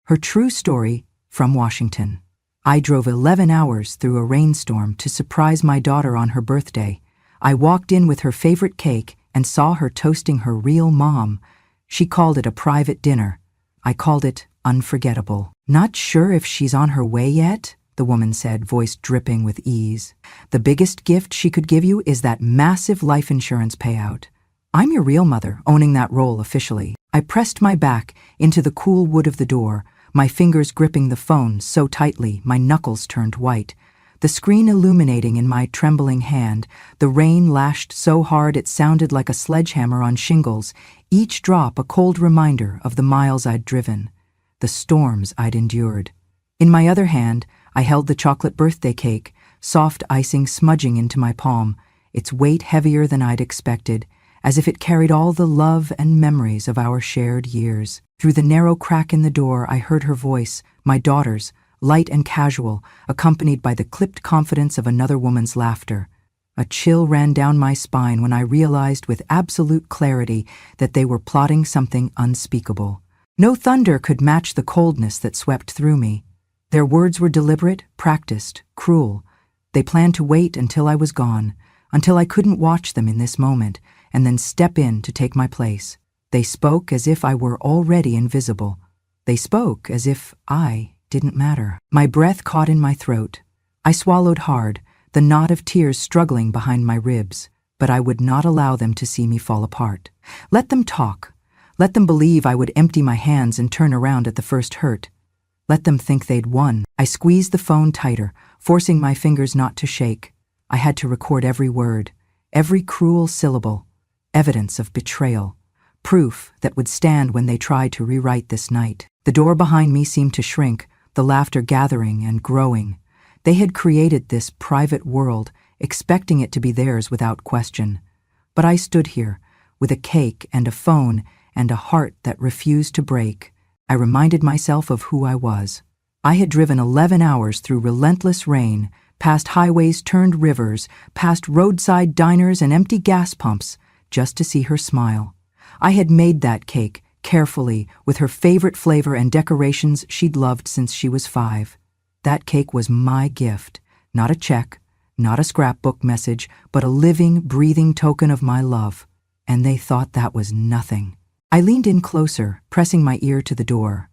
Her true story from Washington. I drove 11 hours through a rainstorm to surprise my daughter on her birthday. I walked in with her favorite cake and saw her toasting her real mom. She called it a private dinner. I called it unforgettable. Not sure if she's on her way yet, the woman said, voice dripping with ease. The biggest gift she could give you is that massive life insurance payout. I'm your real mother, owning that role officially. I pressed my back into the cool wood of the door, my fingers gripping the phone so tightly my knuckles turned white. The screen illuminating in my trembling hand, the rain lashed so hard it sounded like a sledgehammer on shingles, each drop a cold reminder of the miles I'd driven, the storms I'd endured. In my other hand, I held the chocolate birthday cake, soft icing smudging into my palm, its weight heavier than I'd expected, as if it carried all the love and memories of our shared years. Through the narrow crack in the door, I heard her voice, my daughter's, light and casual, accompanied by the clipped confidence of another woman's laughter. A chill ran down my spine when I realized with absolute clarity that they were plotting something unspeakable. No thunder could match the coldness that swept through me. Their words were deliberate, practiced, cruel. They planned to wait until I was gone, until I couldn't watch them in this moment, and then step in to take my place. They spoke as if I were already invisible. They spoke as if I didn't matter. My breath caught in my throat. I swallowed hard, the knot of tears struggling behind my ribs, but I would not allow them to see me fall apart. Let them talk. Let them believe I would empty my hands and turn around at the first hurt. Let them think they'd won. I squeezed the phone tighter, forcing my fingers not to shake. I had to record every word, every cruel syllable, evidence of betrayal, proof that would stand when they tried to rewrite this night. The door behind me seemed to shrink, the laughter gathering and growing. They had created this private world, expecting it to be theirs without question. But I stood here, with a cake and a phone and a heart that refused to break. I reminded myself of who I was. I had driven 11 hours through relentless rain, past highways turned rivers, past roadside diners and empty gas pumps, just to see her smile. I had made that cake, carefully, with her favorite flavor and decorations she'd loved since she was 5. That cake was my gift, not a check, not a scrapbook message, but a living, breathing token of my love. And they thought that was nothing. I leaned in closer, pressing my ear to the door.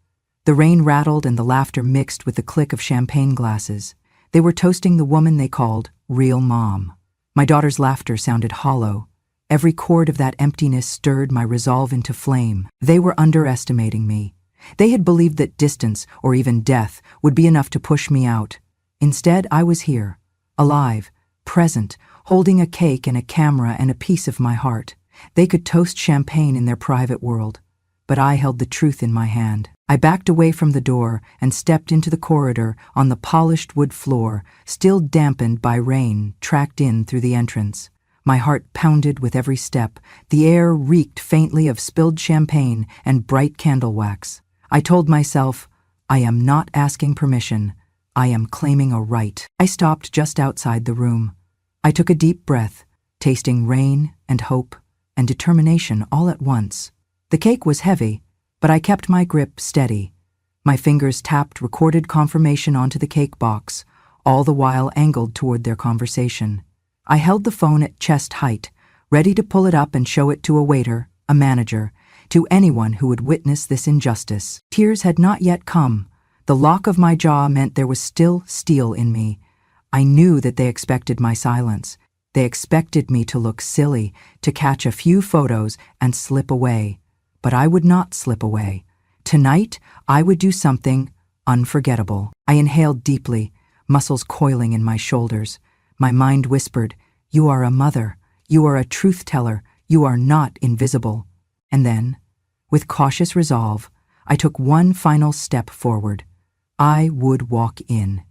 The rain rattled and the laughter mixed with the click of champagne glasses. They were toasting the woman they called real mom. My daughter's laughter sounded hollow. Every chord of that emptiness stirred my resolve into flame. They were underestimating me. They had believed that distance, or even death, would be enough to push me out. Instead, I was here, alive, present, holding a cake and a camera and a piece of my heart. They could toast champagne in their private world, but I held the truth in my hand. I backed away from the door and stepped into the corridor on the polished wood floor, still dampened by rain, tracked in through the entrance. My heart pounded with every step. The air reeked faintly of spilled champagne and bright candle wax. I told myself, I am not asking permission. I am claiming a right. I stopped just outside the room. I took a deep breath, tasting rain and hope and determination all at once. The cake was heavy, but I kept my grip steady. My fingers tapped recorded confirmation onto the cake box, all the while angled toward their conversation. I held the phone at chest height, ready to pull it up and show it to a waiter, a manager, to anyone who would witness this injustice. Tears had not yet come. The lock of my jaw meant there was still steel in me. I knew that they expected my silence. They expected me to look silly, to catch a few photos and slip away. But I would not slip away. Tonight, I would do something unforgettable. I inhaled deeply, muscles coiling in my shoulders. My mind whispered, "You are a mother. You are a truth-teller. You are not invisible." And then, with cautious resolve, I took one final step forward. I would walk in.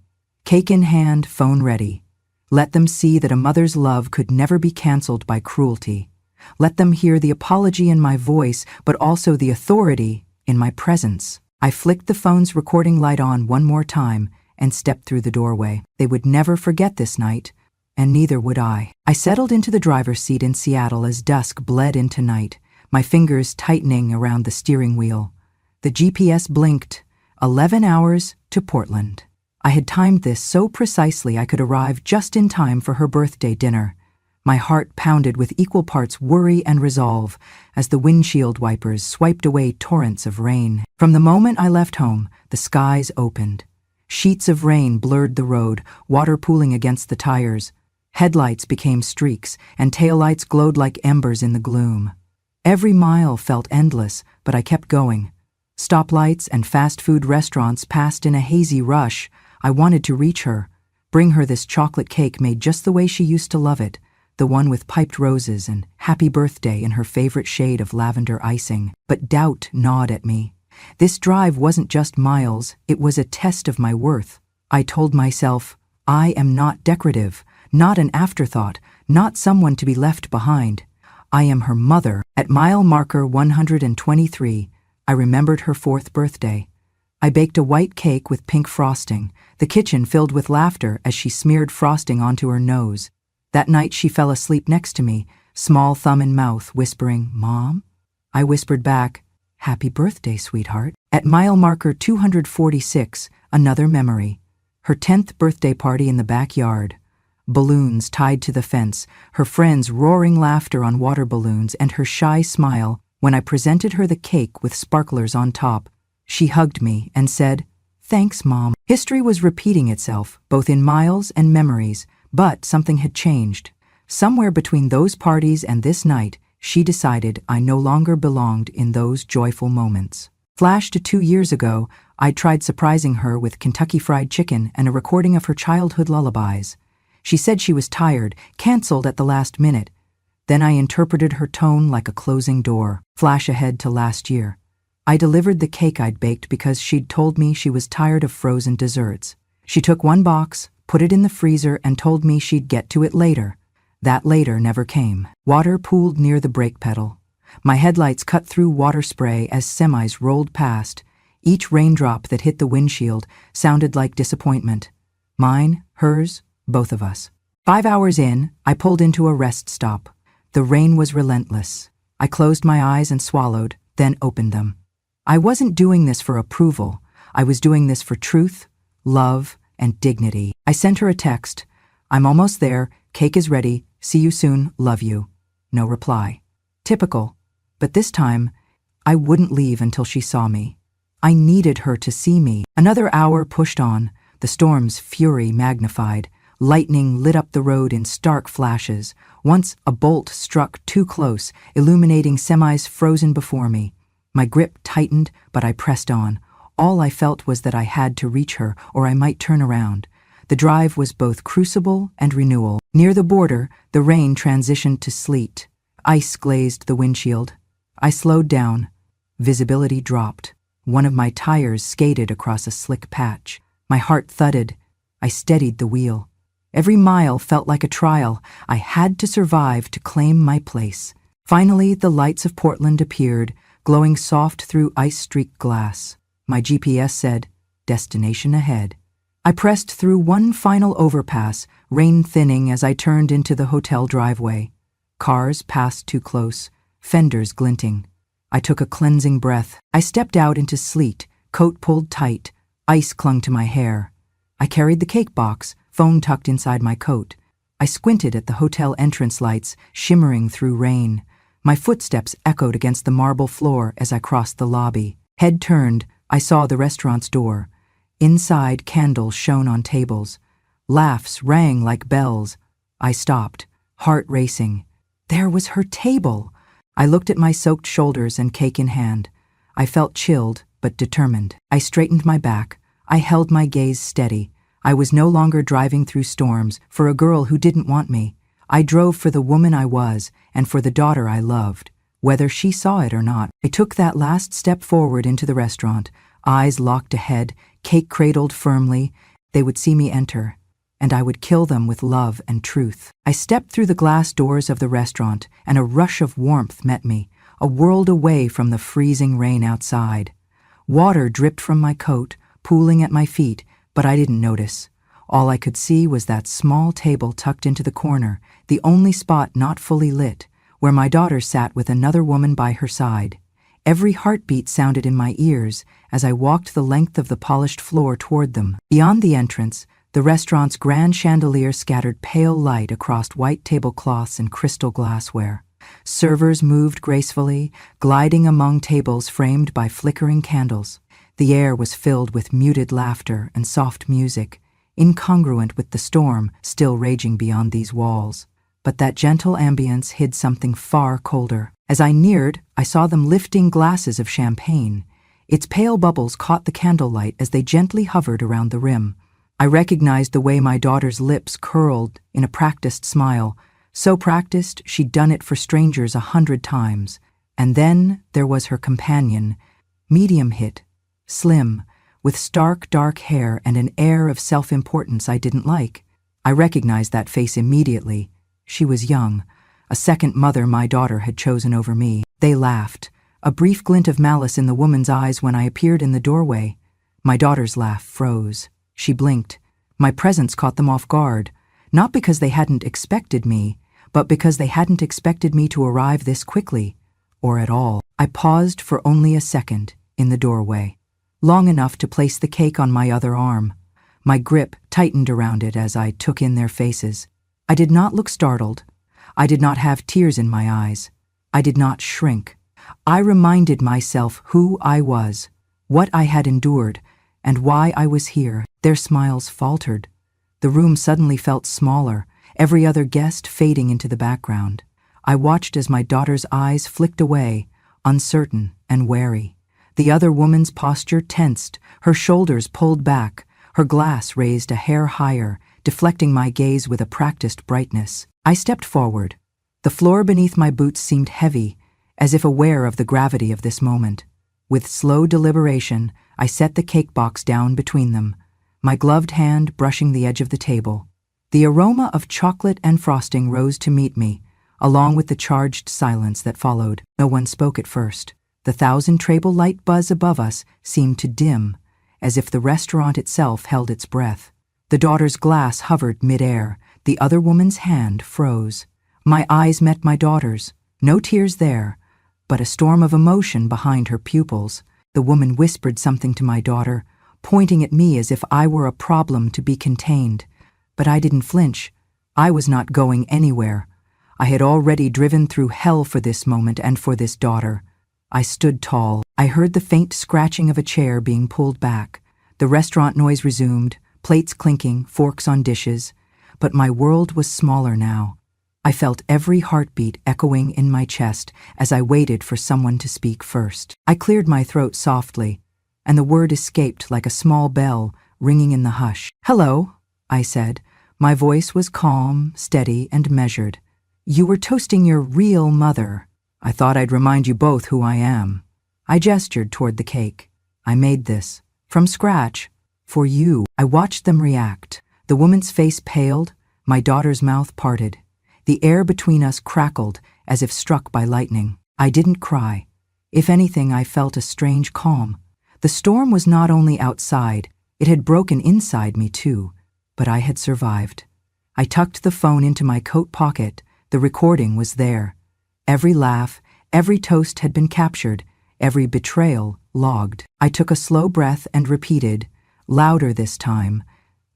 Cake in hand, phone ready. Let them see that a mother's love could never be canceled by cruelty. Let them hear the apology in my voice, but also the authority in my presence. I flicked the phone's recording light on one more time and stepped through the doorway. They would never forget this night, and neither would I. I settled into the driver's seat in Seattle as dusk bled into night, my fingers tightening around the steering wheel. The GPS blinked, 11 hours to Portland. I had timed this so precisely I could arrive just in time for her birthday dinner. My heart pounded with equal parts worry and resolve as the windshield wipers swiped away torrents of rain. From the moment I left home, the skies opened. Sheets of rain blurred the road, water pooling against the tires. Headlights became streaks, and taillights glowed like embers in the gloom. Every mile felt endless, but I kept going. Stoplights and fast food restaurants passed in a hazy rush. I wanted to reach her, bring her this chocolate cake made just the way she used to love it, the one with piped roses and happy birthday in her favorite shade of lavender icing. But doubt gnawed at me. This drive wasn't just miles, it was a test of my worth. I told myself, I am not decorative, not an afterthought, not someone to be left behind. I am her mother. At mile marker 123, I remembered her 4th birthday. I baked a white cake with pink frosting, the kitchen filled with laughter as she smeared frosting onto her nose. That night she fell asleep next to me, small thumb in mouth, whispering, "Mom?" I whispered back, "Happy birthday, sweetheart." At mile marker 246, another memory. Her 10th birthday party in the backyard. Balloons tied to the fence, her friends' roaring laughter on water balloons, and her shy smile when I presented her the cake with sparklers on top. She hugged me and said, "Thanks, Mom." History was repeating itself, both in miles and memories, but something had changed. Somewhere between those parties and this night, she decided I no longer belonged in those joyful moments. Flash to 2 years ago, I tried surprising her with Kentucky Fried Chicken and a recording of her childhood lullabies. She said she was tired, canceled at the last minute. Then I interpreted her tone like a closing door. Flash ahead to last year. I delivered the cake I'd baked because she'd told me she was tired of frozen desserts. She took one box, put it in the freezer, and told me she'd get to it later. That later never came. Water pooled near the brake pedal. My headlights cut through water spray as semis rolled past. Each raindrop that hit the windshield sounded like disappointment. Mine, hers, both of us. 5 hours in, I pulled into a rest stop. The rain was relentless. I closed my eyes and swallowed, then opened them. I wasn't doing this for approval. I was doing this for truth, love, and dignity. I sent her a text. "I'm almost there. Cake is ready. See you soon. Love you." No reply. Typical. But this time, I wouldn't leave until she saw me. I needed her to see me. Another hour pushed on, the storm's fury magnified. Lightning lit up the road in stark flashes. Once a bolt struck too close, illuminating semis frozen before me. My grip tightened, but I pressed on. All I felt was that I had to reach her, or I might turn around. The drive was both crucible and renewal. Near the border, the rain transitioned to sleet. Ice glazed the windshield. I slowed down. Visibility dropped. One of my tires skated across a slick patch. My heart thudded. I steadied the wheel. Every mile felt like a trial. I had to survive to claim my place. Finally, the lights of Portland appeared, glowing soft through ice-streaked glass. My GPS said, "Destination ahead." I pressed through one final overpass, rain thinning as I turned into the hotel driveway. Cars passed too close, fenders glinting. I took a cleansing breath. I stepped out into sleet, coat pulled tight, ice clung to my hair. I carried the cake box, phone tucked inside my coat. I squinted at the hotel entrance lights, shimmering through rain. My footsteps echoed against the marble floor as I crossed the lobby. Head turned, I saw the restaurant's door. Inside, candles shone on tables. Laughs rang like bells. I stopped, heart racing. There was her table. I looked at my soaked shoulders and cake in hand. I felt chilled, but determined. I straightened my back. I held my gaze steady. I was no longer driving through storms for a girl who didn't want me. I drove for the woman I was and for the daughter I loved, whether she saw it or not. I took that last step forward into the restaurant, eyes locked ahead, cake cradled firmly. They would see me enter, and I would kill them with love and truth. I stepped through the glass doors of the restaurant, and a rush of warmth met me, a world away from the freezing rain outside. Water dripped from my coat, pooling at my feet, but I didn't notice. All I could see was that small table tucked into the corner, the only spot not fully lit, where my daughter sat with another woman by her side. Every heartbeat sounded in my ears as I walked the length of the polished floor toward them. Beyond the entrance, the restaurant's grand chandelier scattered pale light across white tablecloths and crystal glassware. Servers moved gracefully, gliding among tables framed by flickering candles. The air was filled with muted laughter and soft music, incongruent with the storm still raging beyond these walls. But that gentle ambience hid something far colder. As I neared, I saw them lifting glasses of champagne. Its pale bubbles caught the candlelight as they gently hovered around the rim. I recognized the way my daughter's lips curled in a practiced smile, so practiced she'd done it for strangers 100 times. And then there was her companion, medium hit, slim, with stark dark hair and an air of self-importance I didn't like. I recognized that face immediately. She was young, a second mother my daughter had chosen over me. They laughed, a brief glint of malice in the woman's eyes when I appeared in the doorway. My daughter's laugh froze. She blinked. My presence caught them off guard, not because they hadn't expected me, but because they hadn't expected me to arrive this quickly, or at all. I paused for only a second in the doorway, long enough to place the cake on my other arm. My grip tightened around it as I took in their faces. I did not look startled. I did not have tears in my eyes. I did not shrink. I reminded myself who I was, what I had endured, and why I was here. Their smiles faltered. The room suddenly felt smaller, every other guest fading into the background. I watched as my daughter's eyes flicked away, uncertain and wary. The other woman's posture tensed, her shoulders pulled back, her glass raised a hair higher, deflecting my gaze with a practiced brightness. I stepped forward. The floor beneath my boots seemed heavy, as if aware of the gravity of this moment. With slow deliberation, I set the cake box down between them, my gloved hand brushing the edge of the table. The aroma of chocolate and frosting rose to meet me, along with the charged silence that followed. No one spoke at first. The 1,000-treble light buzz above us seemed to dim, as if the restaurant itself held its breath. The daughter's glass hovered mid-air. The other woman's hand froze. My eyes met my daughter's. No tears there, but a storm of emotion behind her pupils. The woman whispered something to my daughter, pointing at me as if I were a problem to be contained. But I didn't flinch. I was not going anywhere. I had already driven through hell for this moment and for this daughter. I stood tall. I heard the faint scratching of a chair being pulled back. The restaurant noise resumed, plates clinking, forks on dishes. But my world was smaller now. I felt every heartbeat echoing in my chest as I waited for someone to speak first. I cleared my throat softly, and the word escaped like a small bell ringing in the hush. "Hello," I said. My voice was calm, steady, and measured. "You were toasting your real mother. I thought I'd remind you both who I am." I gestured toward the cake. "I made this, from scratch, for you." I watched them react. The woman's face paled, my daughter's mouth parted. The air between us crackled as if struck by lightning. I didn't cry. If anything, I felt a strange calm. The storm was not only outside, it had broken inside me too, but I had survived. I tucked the phone into my coat pocket. The recording was there. Every laugh, every toast had been captured, every betrayal logged. I took a slow breath and repeated, louder this time,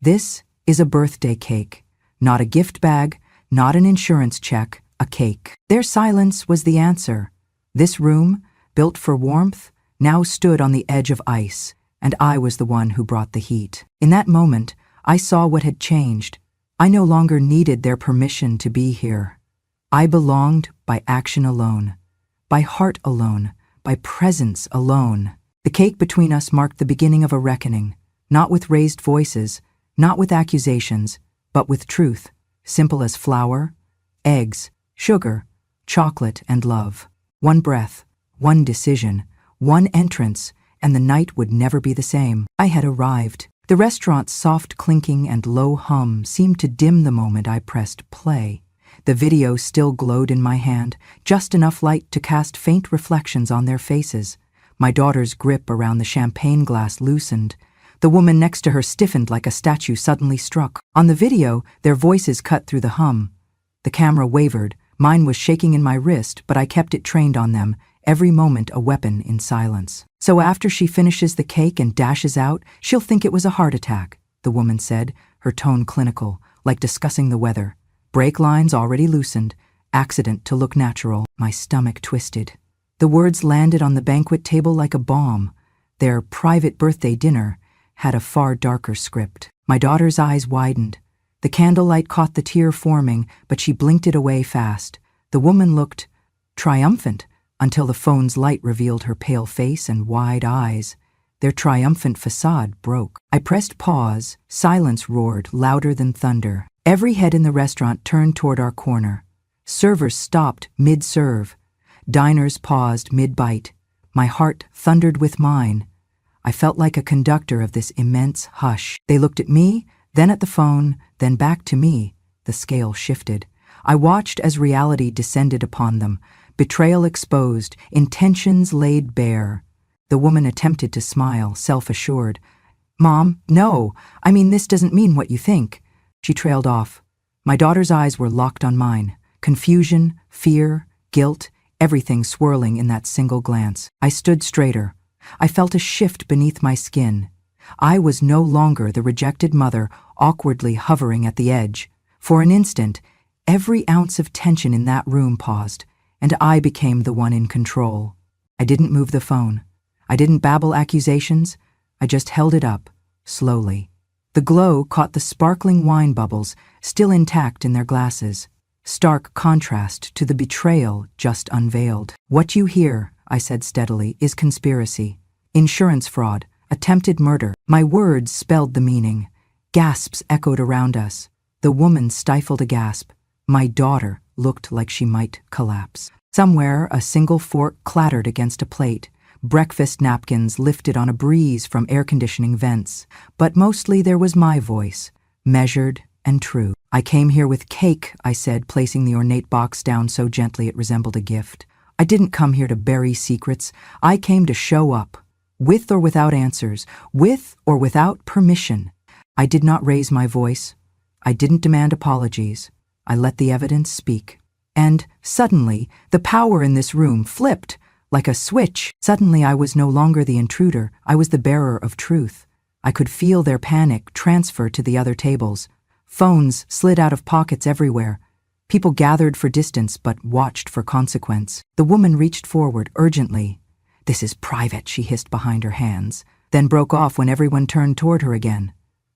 "This is a birthday cake, not a gift bag, not an insurance check, a cake." Their silence was the answer. This room, built for warmth, now stood on the edge of ice, and I was the one who brought the heat. In that moment, I saw what had changed. I no longer needed their permission to be here. I belonged by action alone, by heart alone, by presence alone. The cake between us marked the beginning of a reckoning, not with raised voices, not with accusations, but with truth, simple as flour, eggs, sugar, chocolate, and love. One breath, one decision, one entrance, and the night would never be the same. I had arrived. The restaurant's soft clinking and low hum seemed to dim the moment I pressed play. The video still glowed in my hand, just enough light to cast faint reflections on their faces. My daughter's grip around the champagne glass loosened. The woman next to her stiffened like a statue suddenly struck. On the video, their voices cut through the hum. The camera wavered. Mine was shaking in my wrist, but I kept it trained on them. every moment a weapon in silence. "So after she finishes the cake and dashes out, she'll think it was a heart attack," the woman said, her tone clinical, like discussing the weather. "Brake lines already loosened. Accident to look natural." My stomach twisted. The words landed on the banquet table like a bomb. Their private birthday dinner had a far darker script. My daughter's eyes widened. The candlelight caught the tear forming, but she blinked it away fast. The woman looked triumphant until the phone's light revealed her pale face and wide eyes. Their triumphant facade broke. I pressed pause. Silence roared, louder than thunder. Every head in the restaurant turned toward our corner. Servers stopped mid-serve. Diners paused mid-bite. My heart thundered with mine. I felt like a conductor of this immense hush. They looked at me, then at the phone, then back to me. The scale shifted. I watched as reality descended upon them. Betrayal exposed, intentions laid bare. The woman attempted to smile, self-assured. "Mom, no, I mean this doesn't mean what you think." She trailed off. My daughter's eyes were locked on mine. Confusion, fear, guilt, everything swirling in that single glance. I stood straighter. I felt a shift beneath my skin. I was no longer the rejected mother, awkwardly hovering at the edge. For an instant, every ounce of tension in that room paused, and I became the one in control. I didn't move the phone. I didn't babble accusations. I just held it up, slowly. The glow caught the sparkling wine bubbles, still intact in their glasses. Stark contrast to the betrayal just unveiled. "What you hear," I said steadily, "is conspiracy, insurance fraud, attempted murder." My words spelled the meaning. Gasps echoed around us. The woman stifled a gasp. My daughter looked like she might collapse. Somewhere, a single fork clattered against a plate. Breakfast napkins lifted on a breeze from air conditioning vents. But mostly there was my voice, measured and true. "I came here with cake," I said, placing the ornate box down so gently it resembled a gift. "I didn't come here to bury secrets. I came to show up, with or without answers, with or without permission." I did not raise my voice. I didn't demand apologies. I let the evidence speak. And suddenly, the power in this room flipped, like a switch. Suddenly I was no longer the intruder. I was the bearer of truth. I could feel their panic transfer to the other tables. Phones slid out of pockets everywhere. People gathered for distance but watched for consequence. The woman reached forward urgently. "This is private," she hissed behind her hands, then broke off when everyone turned toward her again.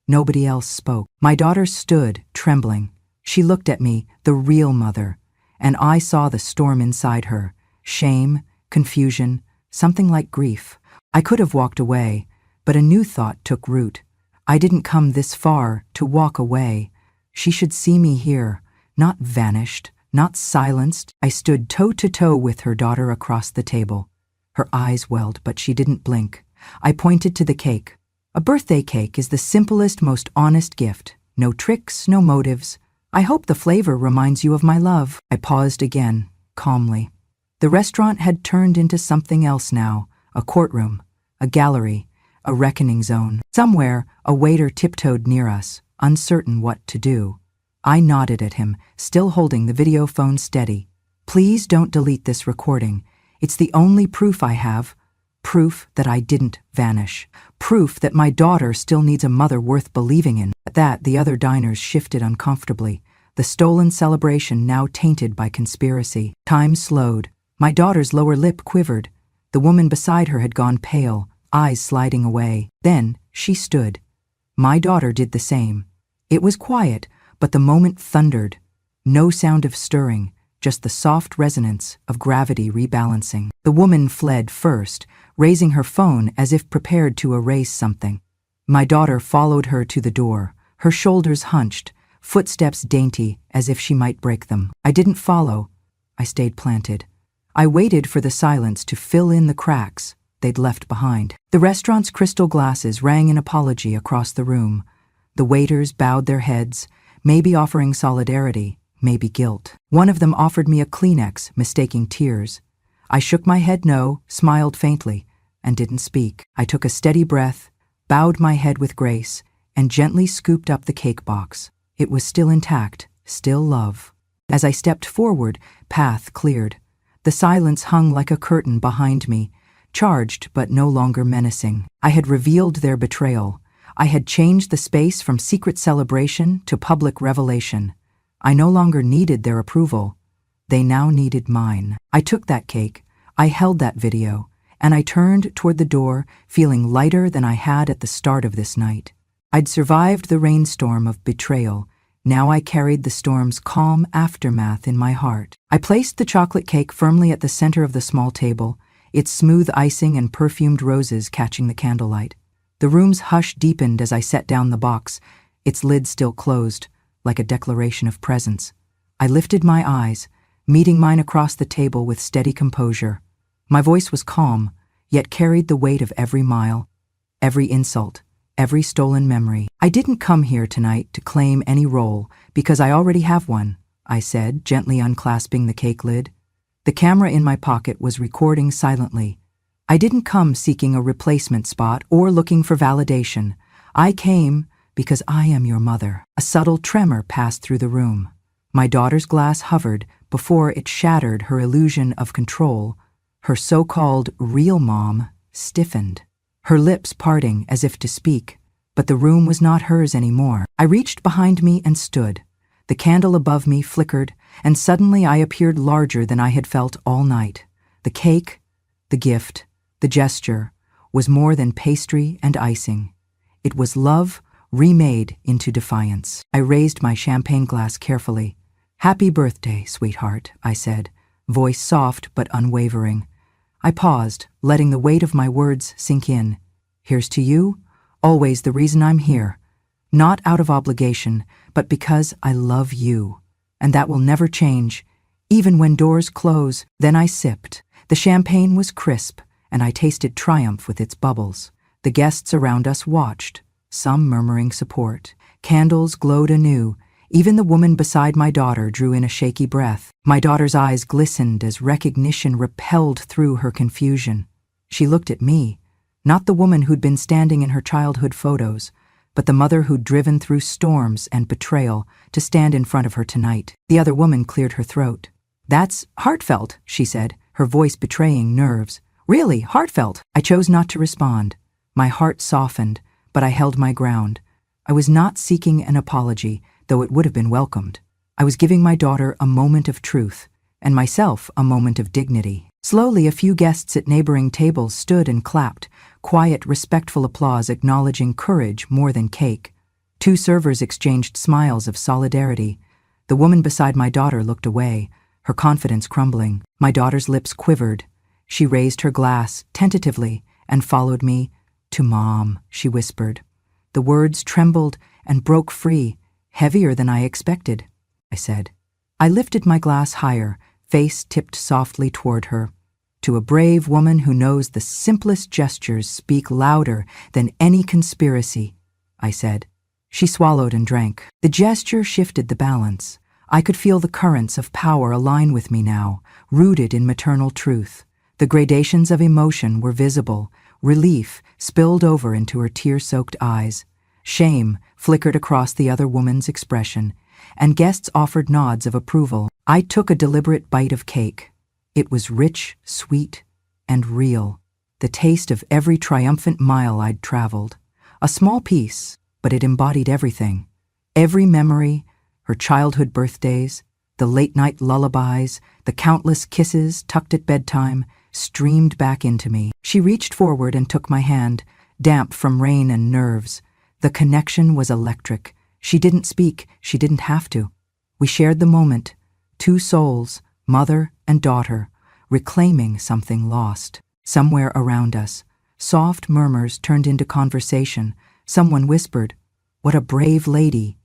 Nobody else spoke. My daughter stood, trembling. She looked at me, the real mother, and I saw the storm inside her. Shame, confusion, something like grief. I could have walked away, but a new thought took root. I didn't come this far to walk away. She should see me here, not vanished, not silenced. I stood toe-to-toe with her daughter across the table. Her eyes welled, but she didn't blink. I pointed to the cake. A birthday cake is the simplest, most honest gift. No tricks, no motives. I hope the flavor reminds you of my love. I paused again, calmly. The restaurant had turned into something else now, a courtroom, a gallery, a reckoning zone. Somewhere, a waiter tiptoed near us, uncertain what to do. I nodded at him, still holding the video phone steady. "Please don't delete this recording. It's the only proof I have. Proof that I didn't vanish. Proof that my daughter still needs a mother worth believing in." At that, the other diners shifted uncomfortably, the stolen celebration now tainted by conspiracy. Time slowed. My daughter's lower lip quivered. The woman beside her had gone pale, eyes sliding away. Then she stood. My daughter did the same. It was quiet, but the moment thundered. No sound of stirring, just the soft resonance of gravity rebalancing. The woman fled first, raising her phone as if prepared to erase something. My daughter followed her to the door, her shoulders hunched, footsteps dainty as if she might break them. I didn't follow. I stayed planted. I waited for the silence to fill in the cracks they'd left behind. The restaurant's crystal glasses rang an apology across the room. The waiters bowed their heads, maybe offering solidarity, maybe guilt. One of them offered me a Kleenex, mistaking tears. I shook my head no, smiled faintly, and didn't speak. I took a steady breath, bowed my head with grace, and gently scooped up the cake box. It was still intact, still love. As I stepped forward, path cleared. The silence hung like a curtain behind me, charged but no longer menacing. I had revealed their betrayal. I had changed the space from secret celebration to public revelation. I no longer needed their approval. They now needed mine. I took that cake, I held that video, and I turned toward the door, feeling lighter than I had at the start of this night. I'd survived the rainstorm of betrayal. Now I carried the storm's calm aftermath in my heart. I placed the chocolate cake firmly at the center of the small table, its smooth icing and perfumed roses catching the candlelight. The room's hush deepened as I set down the box, its lid still closed, like a declaration of presence. I lifted my eyes, meeting mine across the table with steady composure. My voice was calm, yet carried the weight of every mile, every insult, every stolen memory. I didn't come here tonight to claim any role, because I already have one, I said, gently unclasping the cake lid. The camera in my pocket was recording silently. I didn't come seeking a replacement spot or looking for validation. I came because I am your mother. A subtle tremor passed through the room. My daughter's glass hovered before it shattered her illusion of control. Her so-called real mom stiffened, her lips parting as if to speak, but the room was not hers anymore. I reached behind me and stood. The candle above me flickered, and suddenly I appeared larger than I had felt all night. The cake, the gift, the gesture, was more than pastry and icing. It was love remade into defiance. I raised my champagne glass carefully. "Happy birthday, sweetheart," I said, voice soft but unwavering. I paused, letting the weight of my words sink in. "Here's to you, always the reason I'm here. Not out of obligation, but because I love you. And that will never change, even when doors close." Then I sipped. The champagne was crisp, and I tasted triumph with its bubbles. The guests around us watched, some murmuring support. Candles glowed anew. Even the woman beside my daughter drew in a shaky breath. My daughter's eyes glistened as recognition repelled through her confusion. She looked at me, not the woman who'd been standing in her childhood photos, but the mother who'd driven through storms and betrayal to stand in front of her tonight. The other woman cleared her throat. "That's heartfelt," she said, her voice betraying nerves. "Really, heartfelt." I chose not to respond. My heart softened, but I held my ground. I was not seeking an apology, though it would have been welcomed. I was giving my daughter a moment of truth, and myself a moment of dignity. Slowly, a few guests at neighboring tables stood and clapped, quiet, respectful applause acknowledging courage more than cake. 2 servers exchanged smiles of solidarity. The woman beside my daughter looked away, her confidence crumbling. My daughter's lips quivered. She raised her glass, tentatively, and followed me. "To Mom," she whispered. The words trembled and broke free, heavier than I expected. I said. I lifted my glass higher, face tipped softly toward her. "To a brave woman who knows the simplest gestures speak louder than any conspiracy," I said. She swallowed and drank. The gesture shifted the balance. I could feel the currents of power align with me now, rooted in maternal truth. The gradations of emotion were visible. Relief spilled over into her tear-soaked eyes. Shame flickered across the other woman's expression, and guests offered nods of approval. I took a deliberate bite of cake. It was rich, sweet, and real, the taste of every triumphant mile I'd traveled. A small piece, but it embodied everything. Every memory, her childhood birthdays, the late-night lullabies, the countless kisses tucked at bedtime, streamed back into me. She reached forward and took my hand, damp from rain and nerves. The connection was electric. She didn't speak, she didn't have to. We shared the moment, 2 souls, mother and daughter, reclaiming something lost. Somewhere around us, soft murmurs turned into conversation. Someone whispered, "What a brave lady."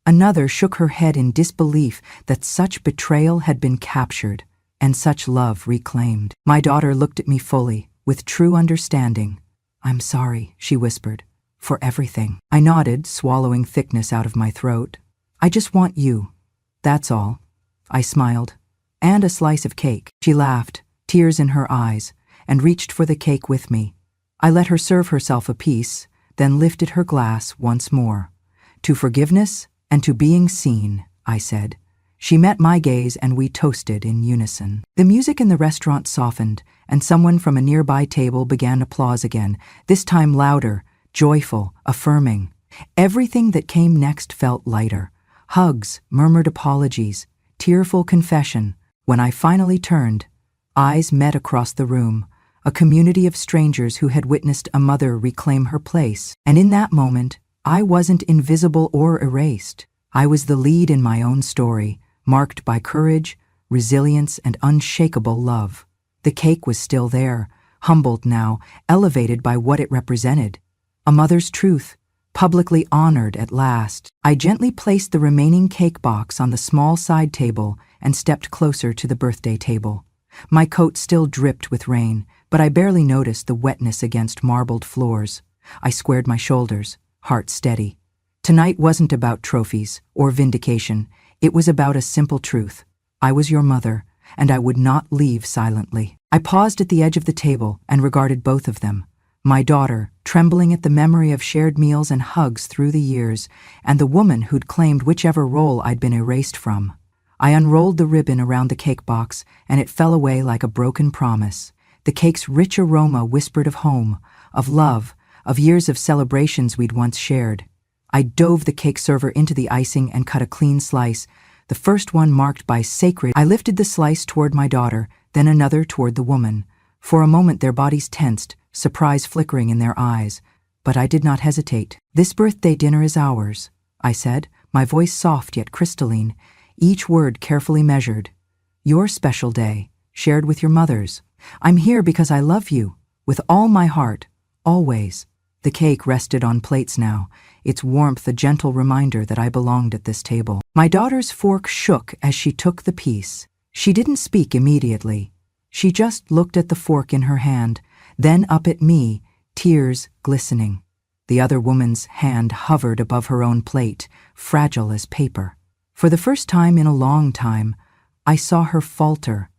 Another shook her head in disbelief that such betrayal had been captured and such love reclaimed. My daughter looked at me fully, with true understanding. "I'm sorry," she whispered, "for everything." I nodded, swallowing thickness out of my throat. "I just want you. That's all." I smiled. "And a slice of cake." She laughed, tears in her eyes, and reached for the cake with me. I let her serve herself a piece, then lifted her glass once more. "To forgiveness and to being seen," I said. She met my gaze and we toasted in unison. The music in the restaurant softened, and someone from a nearby table began applause again, this time louder, joyful, affirming. Everything that came next felt lighter. Hugs, murmured apologies, tearful confession. When I finally turned, eyes met across the room, a community of strangers who had witnessed a mother reclaim her place. And in that moment, I wasn't invisible or erased. I was the lead in my own story, marked by courage, resilience, and unshakable love. The cake was still there, humbled now, elevated by what it represented. A mother's truth, publicly honored at last. I gently placed the remaining cake box on the small side table and stepped closer to the birthday table. My coat still dripped with rain, but I barely noticed the wetness against marbled floors. I squared my shoulders, heart steady. Tonight wasn't about trophies or vindication. It was about a simple truth. I was your mother, and I would not leave silently. I paused at the edge of the table and regarded both of them. My daughter, trembling at the memory of shared meals and hugs through the years, and the woman who'd claimed whichever role I'd been erased from. I unrolled the ribbon around the cake box, and it fell away like a broken promise. The cake's rich aroma whispered of home, of love, of years of celebrations we'd once shared. I dove the cake server into the icing and cut a clean slice, the first one marked by sacred. I lifted the slice toward my daughter, then another toward the woman. For a moment their bodies tensed, surprise flickering in their eyes, but I did not hesitate. "This birthday dinner is ours," I said, my voice soft yet crystalline, each word carefully measured. "Your special day, shared with your mothers. I'm here because I love you, with all my heart, always." The cake rested on plates now, its warmth a gentle reminder that I belonged at this table. My daughter's fork shook as she took the piece. She didn't speak immediately. She just looked at the fork in her hand, then up at me, tears glistening. The other woman's hand hovered above her own plate, fragile as paper. For the first time in a long time, I saw her falter,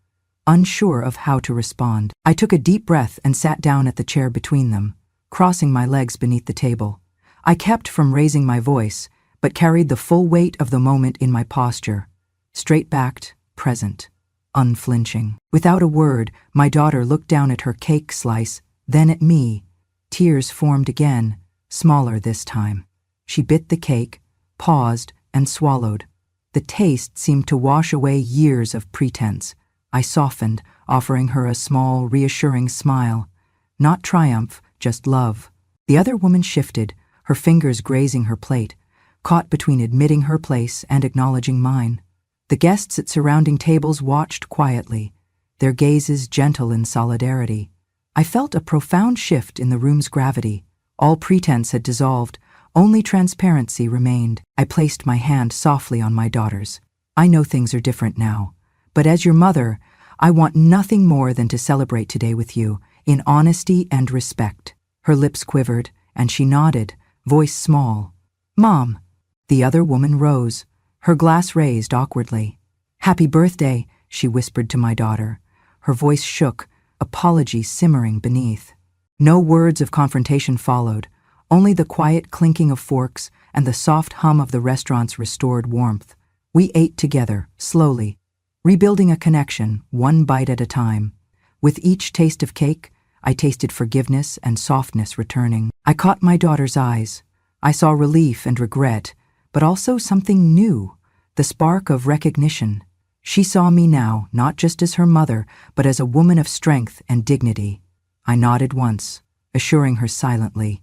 unsure of how to respond. I took a deep breath and sat down at the chair between them, crossing my legs beneath the table. I kept from raising my voice, but carried the full weight of the moment in my posture, straight-backed, present, unflinching. Without a word, my daughter looked down at her cake slice, then at me. Tears formed again, smaller this time. She bit the cake, paused, and swallowed. The taste seemed to wash away years of pretense. I softened, offering her a small, reassuring smile. Not triumph, just love. The other woman shifted, her fingers grazing her plate, caught between admitting her place and acknowledging mine. The guests at surrounding tables watched quietly, their gazes gentle in solidarity. I felt a profound shift in the room's gravity. All pretense had dissolved, only transparency remained. I placed my hand softly on my daughter's. "I know things are different now, but as your mother, I want nothing more than to celebrate today with you, in honesty and respect." Her lips quivered, and she nodded, voice small. "Mom." The other woman rose, her glass raised awkwardly. "Happy birthday," she whispered to my daughter. Her voice shook, apology simmering beneath. No words of confrontation followed, only the quiet clinking of forks and the soft hum of the restaurant's restored warmth. We ate together, slowly, rebuilding a connection, one bite at a time. With each taste of cake, I tasted forgiveness and softness returning. I caught my daughter's eyes. I saw relief and regret, but also something new, the spark of recognition. She saw me now, not just as her mother, but as a woman of strength and dignity. I nodded once, assuring her silently,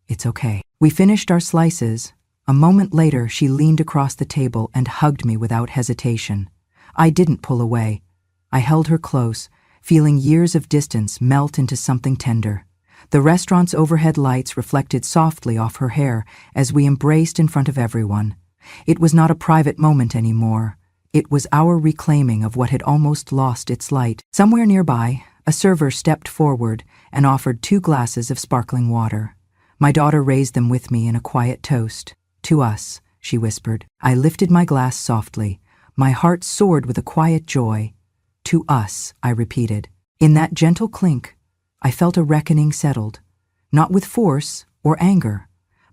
"It's okay." We finished our slices. A moment later, she leaned across the table and hugged me without hesitation. I didn't pull away. I held her close, feeling years of distance melt into something tender. The restaurant's overhead lights reflected softly off her hair as we embraced in front of everyone. It was not a private moment anymore. It was our reclaiming of what had almost lost its light. Somewhere nearby, a server stepped forward and offered 2 glasses of sparkling water. My daughter raised them with me in a quiet toast. "To us," she whispered. I lifted my glass softly. My heart soared with a quiet joy. "To us," I repeated. In that gentle clink, I felt a reckoning settled, not with force or anger,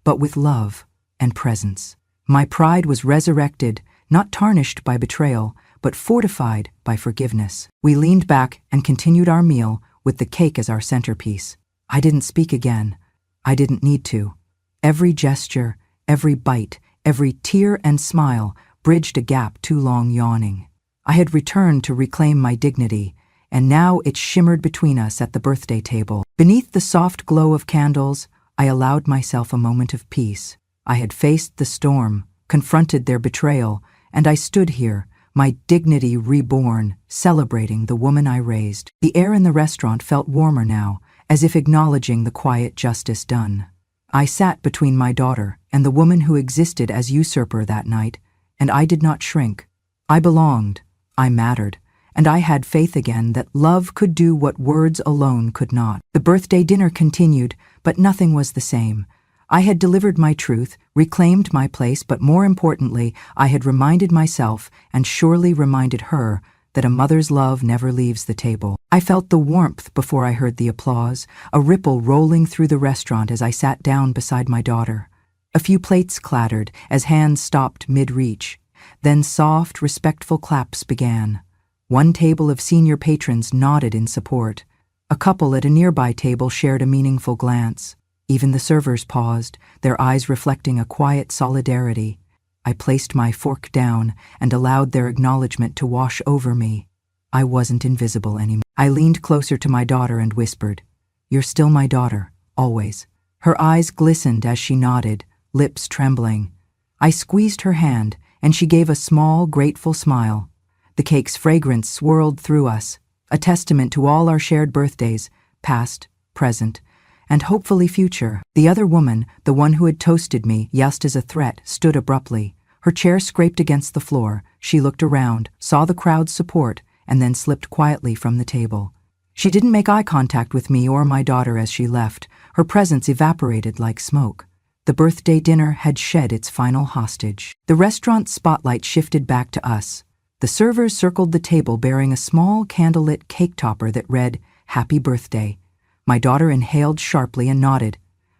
but with love and presence. My pride was resurrected, not tarnished by betrayal, but fortified by forgiveness. We leaned back and continued our meal with the cake as our centerpiece. I didn't speak again. I didn't need to. Every gesture, every bite, every tear and smile bridged a gap too long yawning. I had returned to reclaim my dignity, and now it shimmered between us at the birthday table. Beneath the soft glow of candles, I allowed myself a moment of peace. I had faced the storm, confronted their betrayal, and I stood here, my dignity reborn, celebrating the woman I raised. The air in the restaurant felt warmer now, as if acknowledging the quiet justice done. I sat between my daughter and the woman who existed as usurper that night, and I did not shrink. I belonged, I mattered, and I had faith again that love could do what words alone could not. The birthday dinner continued, but nothing was the same. I had delivered my truth, reclaimed my place, but more importantly, I had reminded myself, and surely reminded her, that a mother's love never leaves the table. I felt the warmth before I heard the applause, a ripple rolling through the restaurant as I sat down beside my daughter. A few plates clattered as hands stopped mid-reach. Then soft, respectful claps began. One table of senior patrons nodded in support. A couple at a nearby table shared a meaningful glance. Even the servers paused, their eyes reflecting a quiet solidarity. I placed my fork down and allowed their acknowledgement to wash over me. I wasn't invisible anymore. I leaned closer to my daughter and whispered, "You're still my daughter, always." Her eyes glistened as she nodded, lips trembling. I squeezed her hand, and she gave a small, grateful smile. The cake's fragrance swirled through us, a testament to all our shared birthdays, past, present, and hopefully future. The other woman, the one who had toasted me, just as a threat, stood abruptly. Her chair scraped against the floor. She looked around, saw the crowd's support, and then slipped quietly from the table. She didn't make eye contact with me or my daughter as she left. Her presence evaporated like smoke. The birthday dinner had shed its final hostage. The restaurant's spotlight shifted back to us. The servers circled the table bearing a small candlelit cake topper that read, "Happy Birthday." My daughter inhaled sharply and nodded.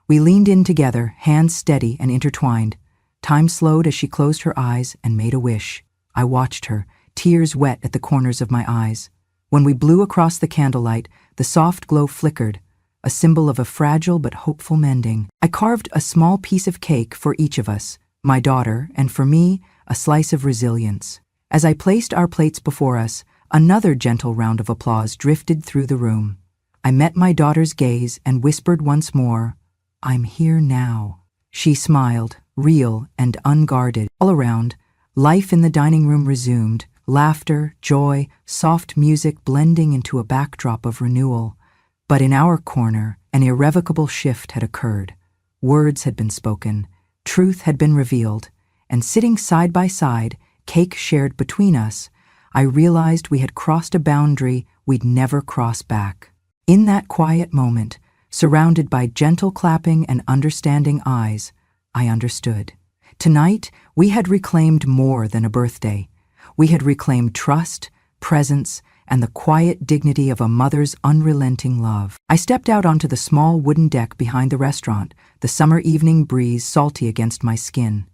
We leaned in together, hands steady and intertwined. Time slowed as she closed her eyes and made a wish. I watched her, tears wet at the corners of my eyes. When we blew across the candlelight, the soft glow flickered, a symbol of a fragile but hopeful mending. I carved a small piece of cake for each of us, my daughter, and for me, a slice of resilience. As I placed our plates before us, another gentle round of applause drifted through the room. I met my daughter's gaze and whispered once more, "I'm here now." She smiled, real and unguarded. All around, life in the dining room resumed, laughter, joy, soft music blending into a backdrop of renewal. But in our corner, an irrevocable shift had occurred. Words had been spoken, truth had been revealed, and sitting side by side, cake shared between us, I realized we had crossed a boundary we'd never cross back. In that quiet moment, surrounded by gentle clapping and understanding eyes, I understood. Tonight, we had reclaimed more than a birthday. We had reclaimed trust, presence, and the quiet dignity of a mother's unrelenting love. I stepped out onto the small wooden deck behind the restaurant, the summer evening breeze salty against my skin.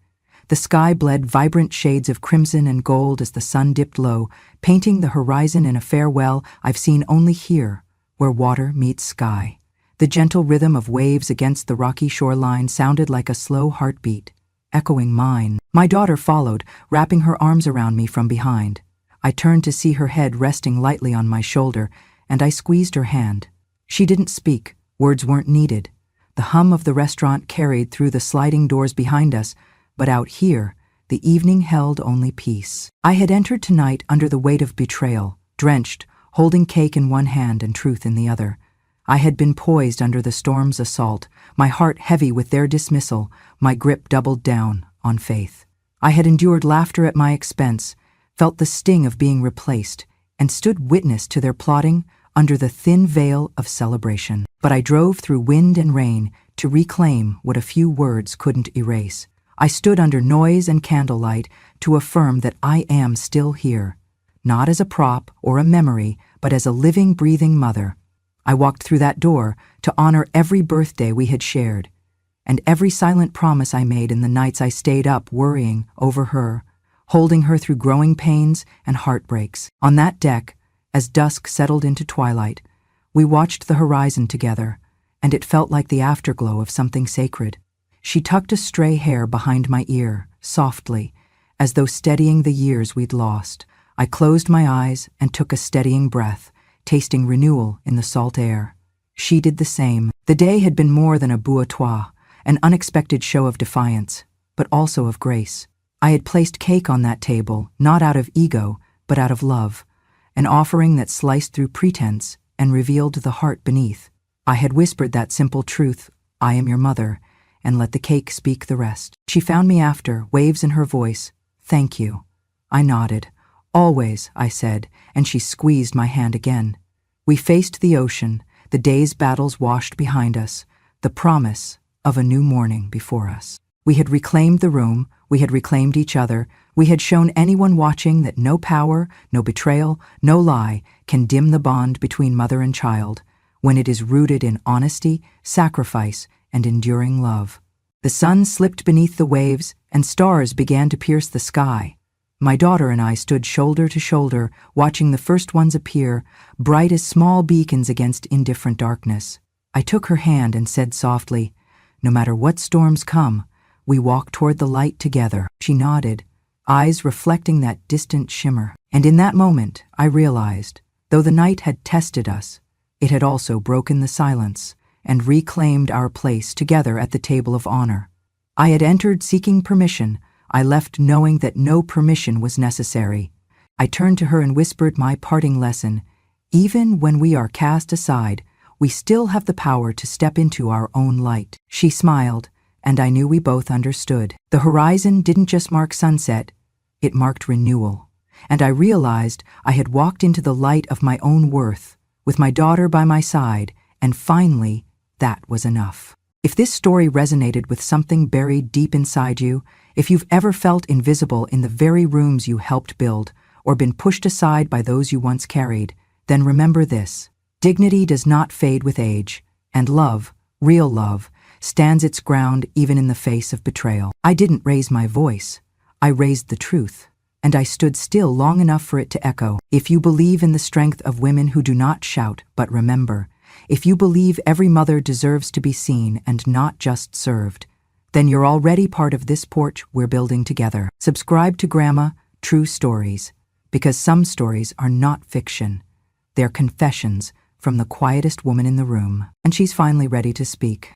The sky bled vibrant shades of crimson and gold as the sun dipped low, painting the horizon in a farewell I've seen only here, where water meets sky. The gentle rhythm of waves against the rocky shoreline sounded like a slow heartbeat, echoing mine. My daughter followed, wrapping her arms around me from behind. I turned to see her head resting lightly on my shoulder, and I squeezed her hand. She didn't speak, words weren't needed. The hum of the restaurant carried through the sliding doors behind us, but out here, the evening held only peace. I had entered tonight under the weight of betrayal, drenched, holding cake in one hand and truth in the other. I had been poised under the storm's assault, my heart heavy with their dismissal, my grip doubled down on faith. I had endured laughter at my expense, felt the sting of being replaced, and stood witness to their plotting under the thin veil of celebration. But I drove through wind and rain to reclaim what a few words couldn't erase. I stood under noise and candlelight to affirm that I am still here, not as a prop or a memory, but as a living, breathing mother. I walked through that door to honor every birthday we had shared, and every silent promise I made in the nights I stayed up worrying over her, holding her through growing pains and heartbreaks. On that deck, as dusk settled into twilight, we watched the horizon together, and it felt like the afterglow of something sacred. She tucked a stray hair behind my ear, softly, as though steadying the years we'd lost. I closed my eyes and took a steadying breath, tasting renewal in the salt air. She did the same. The day had been more than a bouilloire, an unexpected show of defiance, but also of grace. I had placed cake on that table, not out of ego, but out of love, an offering that sliced through pretense and revealed the heart beneath. I had whispered that simple truth, "I am your mother," and let the cake speak the rest. She found me after, waves in her voice. "Thank you." I nodded. "Always," I said, and she squeezed my hand again. We faced the ocean, the day's battles washed behind us, the promise of a new morning before us. We had reclaimed the room, we had reclaimed each other, we had shown anyone watching that no power, no betrayal, no lie can dim the bond between mother and child, when it is rooted in honesty, sacrifice, and enduring love. The sun slipped beneath the waves, and stars began to pierce the sky. My daughter and I stood shoulder to shoulder, watching the first ones appear, bright as small beacons against indifferent darkness. I took her hand and said softly, "No matter what storms come, we walk toward the light together." She nodded, eyes reflecting that distant shimmer. And in that moment, I realized, though the night had tested us, it had also broken the silence and reclaimed our place together at the table of honor. I had entered seeking permission. I left knowing that no permission was necessary. I turned to her and whispered my parting lesson. Even when we are cast aside, we still have the power to step into our own light. She smiled, and I knew we both understood. The horizon didn't just mark sunset, it marked renewal. And I realized I had walked into the light of my own worth, with my daughter by my side, and finally, that was enough. If this story resonated with something buried deep inside you, if you've ever felt invisible in the very rooms you helped build, or been pushed aside by those you once carried, then remember this: dignity does not fade with age, and love, real love, stands its ground even in the face of betrayal. I didn't raise my voice. I raised the truth, and I stood still long enough for it to echo. If you believe in the strength of women who do not shout but remember, if you believe every mother deserves to be seen and not just served, then you're already part of this porch we're building together. Subscribe to Grandma True Stories, because some stories are not fiction. They're confessions from the quietest woman in the room. And she's finally ready to speak.